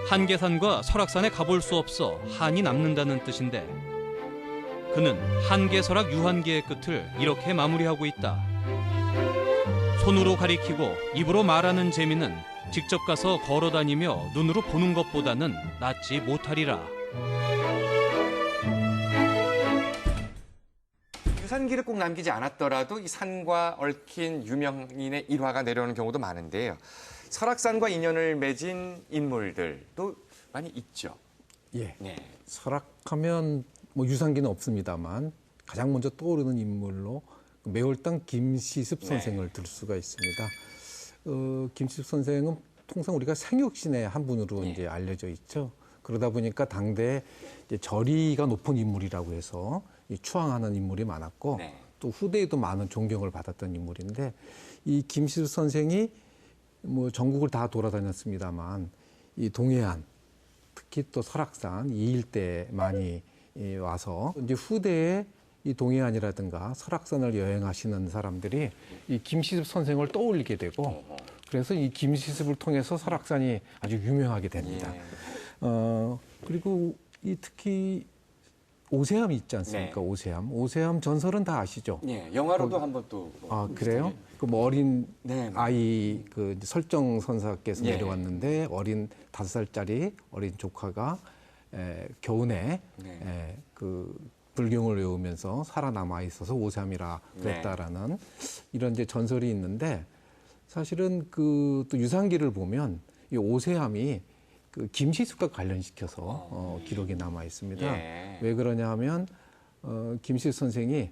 한계산과 설악산에 가볼 수 없어 한이 남는다는 뜻인데 그는 한계 설악 유한기의 끝을 이렇게 마무리하고 있다. 손으로 가리키고 입으로 말하는 재미는 직접 가서 걸어다니며 눈으로 보는 것보다는 낫지 못하리라. 유산기를 꼭 남기지 않았더라도 이 산과 얽힌 유명인의 일화가 내려오는 경우도 많은데요. 설악산과 인연을 맺은 인물들도 많이 있죠. 예. 네. 설악하면 뭐 유산기는 없습니다만 가장 먼저 떠오르는 인물로 매월당 김시습 선생을 들 수가 있습니다. 김시습 선생은 통상 우리가 생육신의 한 분으로 이제 알려져 있죠. 그러다 보니까 당대에 이제 저리가 높은 인물이라고 해서 이 추앙하는 인물이 많았고 네. 또 후대에도 많은 존경을 받았던 인물인데 이 김시습 선생이 뭐 전국을 다 돌아다녔습니다만 이 동해안 특히 또 설악산 이 일대에 많이 와서 이제 후대에 이 동해안이라든가 설악산을 여행하시는 사람들이 이 김시습 선생을 떠올리게 되고 그래서 이 김시습을 통해서 설악산이 아주 유명하게 됩니다. 그리고 이 특히 오세암이 있지 않습니까? 네. 오세암 전설은 다 아시죠? 예, 영화로도 한번 또. 그래요? 그 뭐 어린 네. 아이 그 설정 선사께서 예. 내려왔는데 어린 5살짜리 어린 조카가 겨우내 네. 그 불경을 외우면서 살아남아 있어서 오세암이라 그랬다라는 이런 이제 전설이 있는데 사실은 그 또 유산기를 보면 이 오세암이 그 김시습과 관련시켜서 기록이 남아 있습니다. 예. 왜 그러냐 하면 김시습 선생이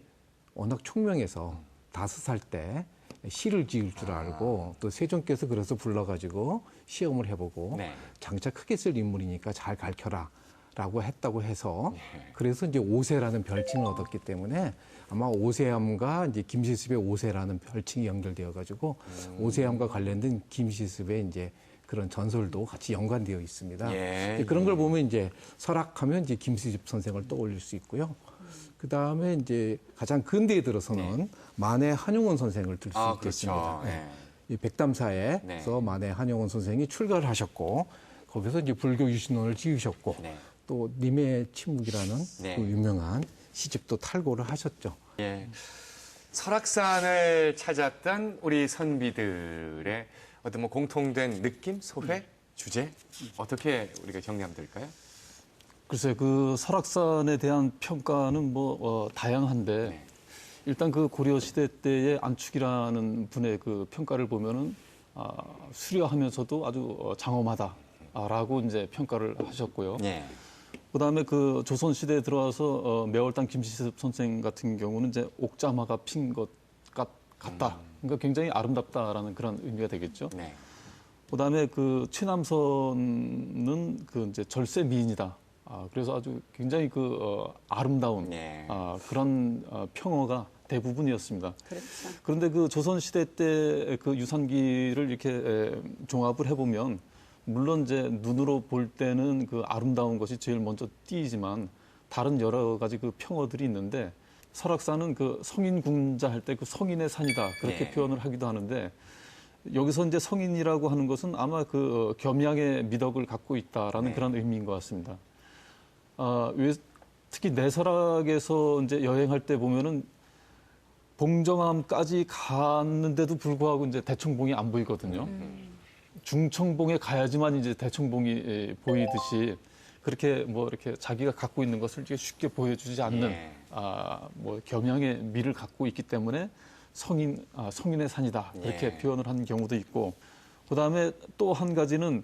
워낙 총명해서 5살 때 시를 지을 줄 알고 또 세종께서 그래서 불러가지고 시험을 해보고 네. 장차 크게 쓸 인물이니까 잘 가르쳐라 라고 했다고 해서 그래서 이제 오세라는 별칭을 얻었기 때문에 아마 오세암과 이제 김시습의 오세라는 별칭이 연결되어 가지고 오세암과 관련된 김시습의 이제 그런 전설도 같이 연관되어 있습니다. 예, 그런 걸 보면 이제 설악하면 이제 김시습 선생을 떠올릴 수 있고요. 그 다음에 이제 가장 근대에 들어서는 만해 한용운 선생을 들 수 있겠습니다. 그렇죠. 네. 이 백담사에서 만해 한용운 선생이 출가를 하셨고 거기서 이제 불교 유신론을 지으셨고 또 님의 침묵이라는 그 유명한 시집도 탈고를 하셨죠. 예. 설악산을 찾았던 우리 선비들의 어떤 뭐 공통된 느낌, 소회, 주제 어떻게 우리가 정리하면 글쎄, 그 설악산에 대한 평가는 다양한데 일단 그 고려 시대 때의 안축이라는 분의 그 평가를 보면은 수려하면서도 아주 장엄하다라고 이제 평가를 하셨고요. 그다음에 그 조선 시대에 들어와서 매월당 김시습 선생 같은 경우는 이제 옥자마가 핀 것 같다. 그러니까 굉장히 아름답다라는 그런 의미가 되겠죠. 그다음에 그 최남선은 그 이제 절세 미인이다. 그래서 아주 굉장히 아름다운 그런 평어가 대부분이었습니다. 그렇죠. 그런데 그 조선 시대 때 그 유산기를 이렇게 종합을 해보면 물론 이제 눈으로 볼 때는 그 아름다운 것이 제일 먼저 띄이지만 다른 여러 가지 그 평어들이 있는데 설악산은 그 성인궁자 할 때 그 성인의 산이다 그렇게 표현을 하기도 하는데 여기서 이제 성인이라고 하는 것은 아마 그 겸양의 미덕을 갖고 있다라는 그런 의미인 것 같습니다. 특히 내설악에서 이제 여행할 때 보면은 봉정암까지 갔는데도 불구하고 이제 대청봉이 안 보이거든요. 중청봉에 가야지만 이제 대청봉이 보이듯이 그렇게 뭐 이렇게 자기가 갖고 있는 것을 쉽게 보여주지 않는 뭐 겸양의 미를 갖고 있기 때문에 성인의 산이다 이렇게 표현을 한 경우도 있고 그다음에 또 한 가지는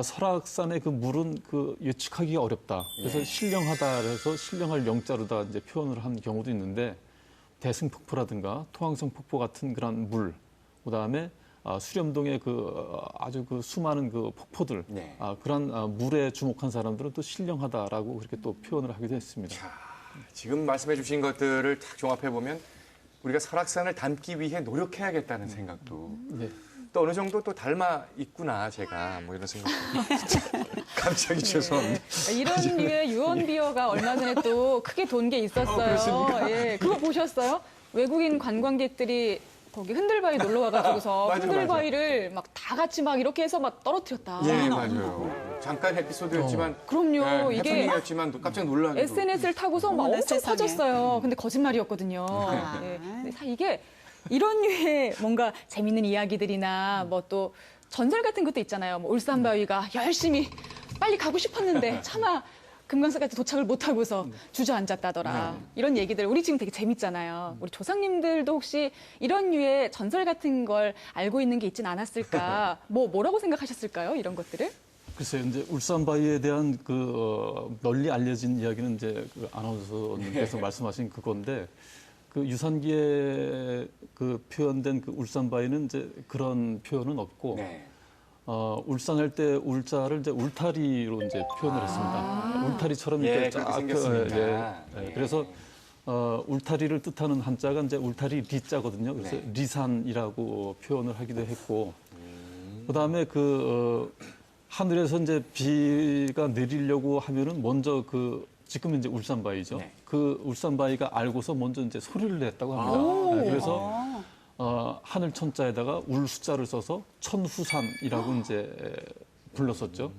설악산의 그 물은 그 예측하기가 어렵다. 그래서 신령하다 해서 신령할 영자로다 이제 표현을 한 경우도 있는데 대승폭포라든가 토항성 폭포 같은 그런 물, 그다음에 수렴동의 그 아주 그 수많은 그 폭포들 그런 물에 주목한 사람들은 또 신령하다라고 그렇게 또 표현을 하기도 했습니다. 지금 말씀해 주신 것들을 딱 종합해 보면 우리가 설악산을 닮기 위해 노력해야겠다는 생각도 또 어느 정도 또 닮아 있구나 제가 뭐 이런 생각도 갑자기 죄송합니다. 이런 류의 유언비어가 얼마 전에 또 크게 돈 게 있었어요. 그렇습니까? 예, 그거 보셨어요? 외국인 관광객들이 거기 흔들바위 놀러 와가지고서 맞아, 흔들바위를 막 다 같이 막 이렇게 해서 막 떨어뜨렸다. 예, 맞아요. 잠깐 에피소드였지만 그럼요. 이게 해프닝이었지만 깜짝 놀라기도. SNS를 타고서 막 엄청 세상에. 퍼졌어요. 근데 거짓말이었거든요. 예. 근데 다 이게 이런 류의 뭔가 재밌는 이야기들이나 뭐 또 전설 같은 것도 있잖아요. 뭐 울산바위가 열심히 빨리 가고 싶었는데 차마 금강산까지 도착을 못하고서 주저앉았다더라. 이런 얘기들 우리 지금 되게 재밌잖아요. 우리 조상님들도 혹시 이런 류의 전설 같은 걸 알고 있는 게 있진 않았을까? 뭐라고 생각하셨을까요? 이런 것들을? 글쎄요, 이제 울산바위에 대한 널리 알려진 이야기는 이제 그 아나운서님께서 말씀하신 그건데 그 유산기에 그 표현된 그 울산바위는 이제 그런 표현은 없고 울산할 때 울자를 이제 울타리로 이제 표현을 했습니다. 울타리처럼 이렇게 예, 그렇게 생겼습니다. 그래서 울타리를 뜻하는 한자가 이제 울타리 리자거든요. 그래서 네. 리산이라고 표현을 하기도 했고, 그다음에 하늘에서 이제 비가 내리려고 하면은 먼저 지금 이제 울산바위죠. 네. 그 울산바위가 알고서 먼저 이제 소리를 냈다고 합니다. 그래서 하늘 천자에다가 울 숫자를 써서 천후산이라고 이제 불렀었죠.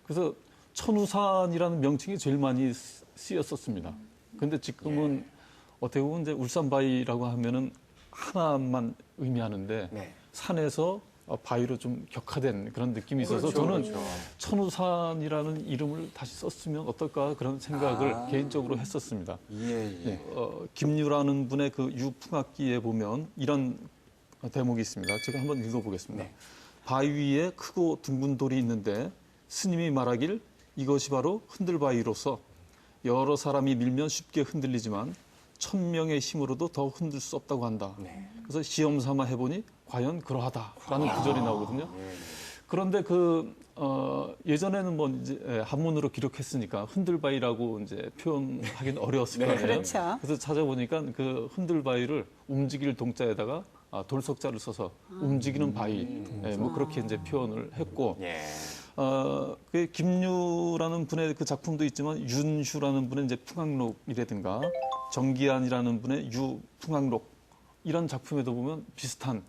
그래서 천후산이라는 명칭이 제일 많이 쓰였었습니다. 근데 지금은 어떻게 보면 이제 울산바위라고 하면은 하나만 의미하는데 네. 산에서 바위로 좀 격화된 그런 느낌이 있어서 저는 천우산이라는 이름을 다시 썼으면 어떨까 그런 생각을 개인적으로 했었습니다. 예. 김유라는 분의 그 유풍악기에 보면 이런 대목이 있습니다. 제가 한번 읽어보겠습니다. 네. 바위 위에 크고 둥근 돌이 있는데 스님이 말하길 이것이 바로 흔들바위로서 여러 사람이 밀면 쉽게 흔들리지만 1000명의 힘으로도 더 흔들 수 없다고 한다. 네. 그래서 시험 삼아 해보니 과연 그러하다라는 구절이 나오거든요. 그런데 예전에는 뭐 이제 한문으로 기록했으니까 흔들바위라고 이제 표현하기는 어려웠을 거예요. 그렇죠. 그래서 찾아보니까 그 흔들바위를 움직일 동자에다가 돌석자를 써서 움직이는 바위, 뭐 그렇게 이제 표현을 했고. 그 김유라는 분의 그 작품도 있지만 윤슈라는 분의 이제 풍악록이라든가 정기안이라는 분의 유풍악록 이런 작품에도 보면 비슷한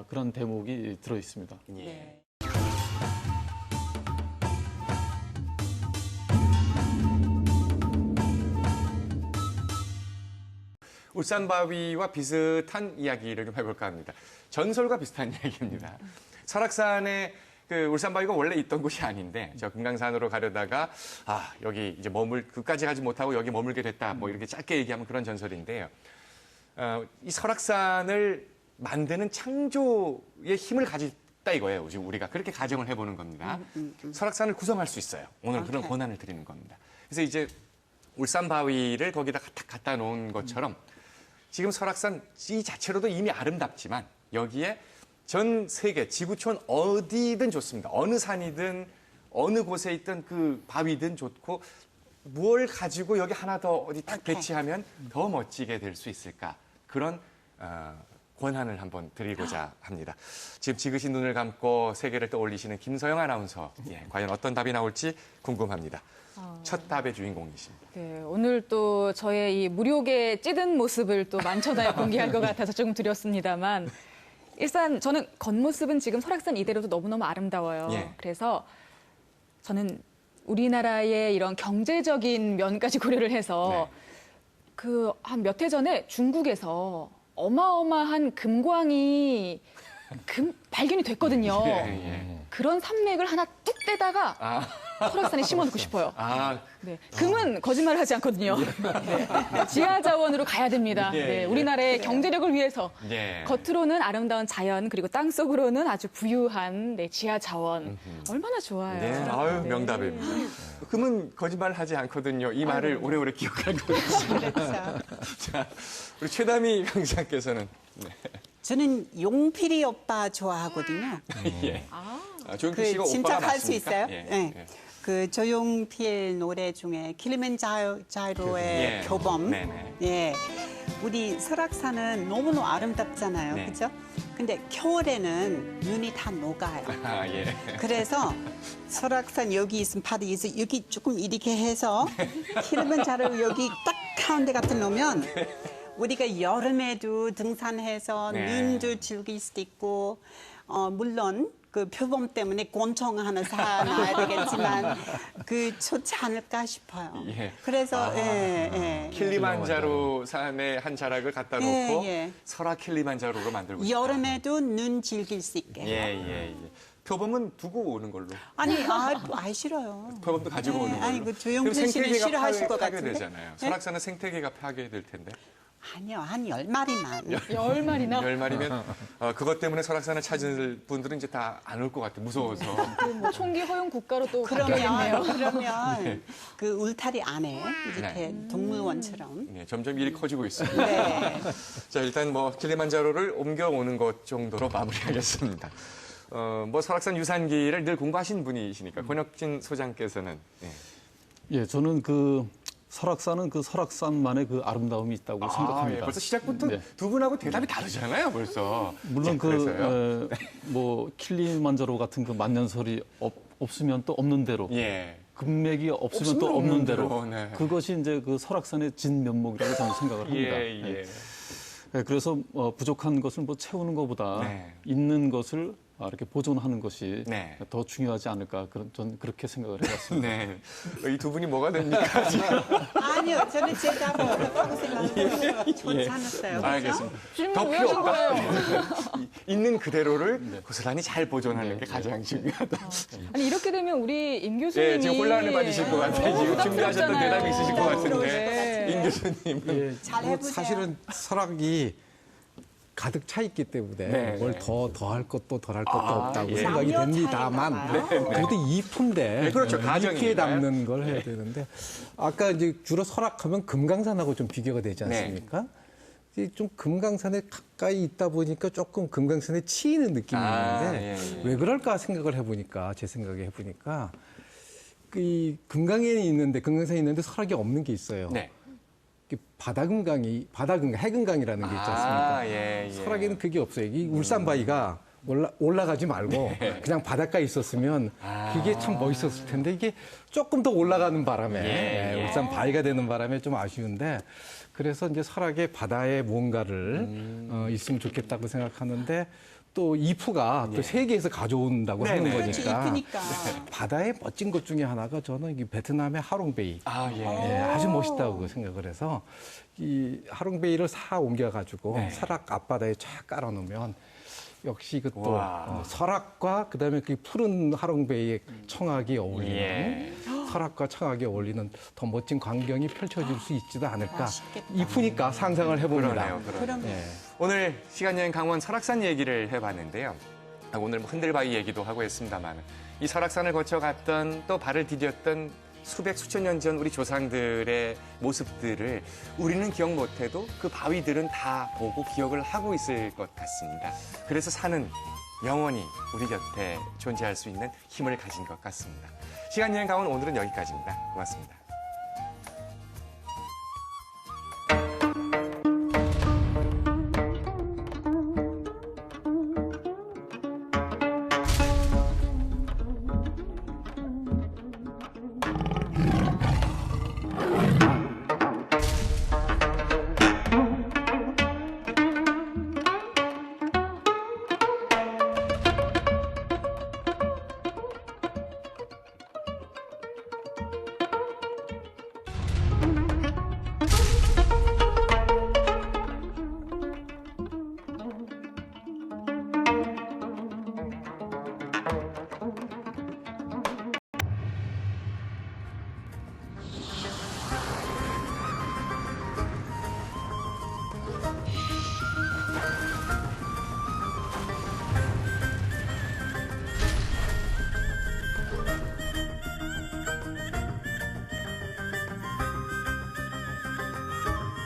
그런 대목이 들어 있습니다. 네. 울산바위와 비슷한 이야기를 좀 해볼까 합니다. 전설과 비슷한 이야기입니다. 설악산에 울산바위가 원래 있던 곳이 아닌데 저 금강산으로 가려다가 여기 이제 그까지 가지 못하고 여기 머물게 됐다. 뭐 이렇게 짧게 얘기하면 그런 전설인데요. 이 설악산을 만드는 창조의 힘을 가졌다 이거예요. 지금 우리가 그렇게 가정을 해보는 겁니다. 설악산을 구성할 수 있어요. 오늘 그런 권한을 드리는 겁니다. 그래서 이제 울산바위를 거기다 갖다 놓은 것처럼 지금 설악산 이 자체로도 이미 아름답지만 여기에 전 세계 지구촌 어디든 좋습니다. 어느 산이든 어느 곳에 있던 그 바위든 좋고 무엇을 가지고 여기 하나 더 어디 딱 배치하면 더 멋지게 될 수 있을까 그런 권한을 한번 드리고자 합니다. 지금 지그시 눈을 감고 세계를 떠올리시는 김서영 아나운서 과연 어떤 답이 나올지 궁금합니다. 첫 답의 주인공이십니다. 네, 오늘 또 저의 이 무력에 찌든 모습을 또 만천하에 공개할 것 같아서 조금 두렵습니다만 일단 저는 겉모습은 지금 설악산 이대로도 너무너무 아름다워요. 그래서 저는 우리나라의 이런 경제적인 면까지 고려를 해서 한 몇 해 전에 중국에서 어마어마한 금광이 발견이 됐거든요. 그런 산맥을 하나 뚝 떼다가 설악산에 심어놓고 싶어요. 금은 거짓말을 하지 않거든요. 지하 자원으로 가야 됩니다. 우리나라의 경제력을 위해서 겉으로는 아름다운 자연 그리고 땅 속으로는 아주 부유한 지하 자원 얼마나 좋아요. 명답입니다. 금은 거짓말을 하지 않거든요. 이 말을 오래오래 기억하고 있습니다. 자, 우리 최다미 강사께서는 저는 용필이 오빠 좋아하거든요. 조용필 씨가 진짜 오빠가 갈 수 맞습니까? 있어요? 그 조용필 노래 중에 킬리만자로의 표범. 우리 설악산은 너무너무 아름답잖아요. 그렇죠? 근데 겨울에는 눈이 다 녹아요. 그래서 설악산 여기 있으면 바로 여기 조금 이렇게 해서 킬리만자로 여기 딱 가운데 갖다 놓으면 우리가 여름에도 등산해서 눈도 즐길 수도 있고 물론 그 표범 때문에 곤충 하나 사놔야 되겠지만 좋지 않을까 싶어요. 그래서 킬리만자로 산의 한 자락을 갖다 놓고 설악 킬리만자로로 만들고 싶다. 여름에도 눈 즐길 수 있게. 표범은 두고 오는 걸로. 아니, 싫어요. 표범도 가지고 오는 걸로. 아니, 그 조용필 씨는 싫어하실 것 같은데. 파괴되잖아요. 설악산은 생태계가 파괴될 텐데. 아니요, 한 10마리만. 10마리나? 10마리면 그것 때문에 설악산을 찾을 분들은 이제 다 안 올 것 같아요. 무서워서. 뭐 총기 허용 국가로 또 바뀌었네요. 그러면 그 울타리 안에 이렇게 동물원처럼. 점점 일이 커지고 있습니다. 자, 일단 킬리만자로를 옮겨오는 것 정도로 마무리하겠습니다. 뭐 설악산 유산기를 늘 공부하신 분이시니까 권혁진 소장께서는 예, 저는 그 설악산은 그 설악산만의 그 아름다움이 있다고 생각합니다. 예, 벌써 시작부터 네. 두 분하고 대답이 다르잖아요, 벌써. 물론 예, 그래서요? 뭐 킬리만자로 같은 그 만년설이 없으면 또 없는 대로. 예. 금맥이 없으면 또 없는 대로. 네. 그것이 이제 그 설악산의 진면목이라고 저는 생각을 합니다. 예. 네, 그래서 부족한 것을 뭐 채우는 것보다 네. 있는 것을 이렇게 보존하는 것이 네. 더 중요하지 않을까 저는 그렇게 생각을 해봤습니다. 네. 이 두 분이 뭐가 됩니까, 지금? 아니요, 저는 제 답을 어렵다고 생각해요. 괜찮았어요. 알겠습니다. 질문 더 왜 필요 하신 없다. 거예요? 있는 그대로를 고스란히 잘 보존하는 게 가장 중요하다. 아니 이렇게 되면 우리 임 교수님이 예, 지금 혼란을 받으실 것 같아요. 지금 준비하셨던 대답이 있으실 것 같은데. 네. 임 교수님은. 잘 뭐 해보세요. 사실은 설악이 가득 차 있기 때문에 네. 뭘 더 할 것도 덜 할 것도 없다고 예. 생각이 남녀 됩니다만 차이인가 그래도 이프인데 네, 그렇죠. 가정이니까요. 이프에 담는 걸 해야 되는데 아까 이제 주로 설악하면 금강산하고 좀 비교가 되지 않습니까? 이제 좀 금강산에 가까이 있다 보니까 조금 금강산에 치이는 느낌이 있는데 왜 그럴까 생각을 해보니까 제 생각에 해보니까 이 금강산에 있는데 설악이 없는 게 있어요. 네. 해금강이라는 게 있지 않습니까? 예. 설악에는 그게 없어요. 이 울산바위가 올라가지 말고 그냥 바닷가에 있었으면 그게 참 멋있었을 텐데 이게 조금 더 올라가는 바람에 울산 바위가 되는 바람에 좀 아쉬운데 그래서 이제 설악에 바다에 무언가를 있으면 좋겠다고 생각하는데 또 이프가 또 세계에서 가져온다고 하는 거니까 그렇지, 이쁘니까. 바다의 멋진 것 중에 하나가 저는 이 베트남의 하롱베이 예. 아주 멋있다고 생각을 해서 이 하롱베이를 사 옮겨가지고 설악 앞바다에 쫙 깔아놓으면 역시 그 또 설악과 그다음에 그 푸른 하롱베이의 청악이 어울리는 설악과 청악이 어울리는 더 멋진 광경이 펼쳐질 수 있지도 않을까 이쁘니까 상상을 해봅니다. 그러네요. 오늘 시간여행 강원 설악산 얘기를 해봤는데요. 오늘 흔들바위 얘기도 하고 했습니다만 이 설악산을 거쳐갔던 또 발을 디뎠던 수백 수천 년 전 우리 조상들의 모습들을 우리는 기억 못해도 그 바위들은 다 보고 기억을 하고 있을 것 같습니다. 그래서 산은 영원히 우리 곁에 존재할 수 있는 힘을 가진 것 같습니다. 시간여행 강원 오늘은 여기까지입니다. 고맙습니다.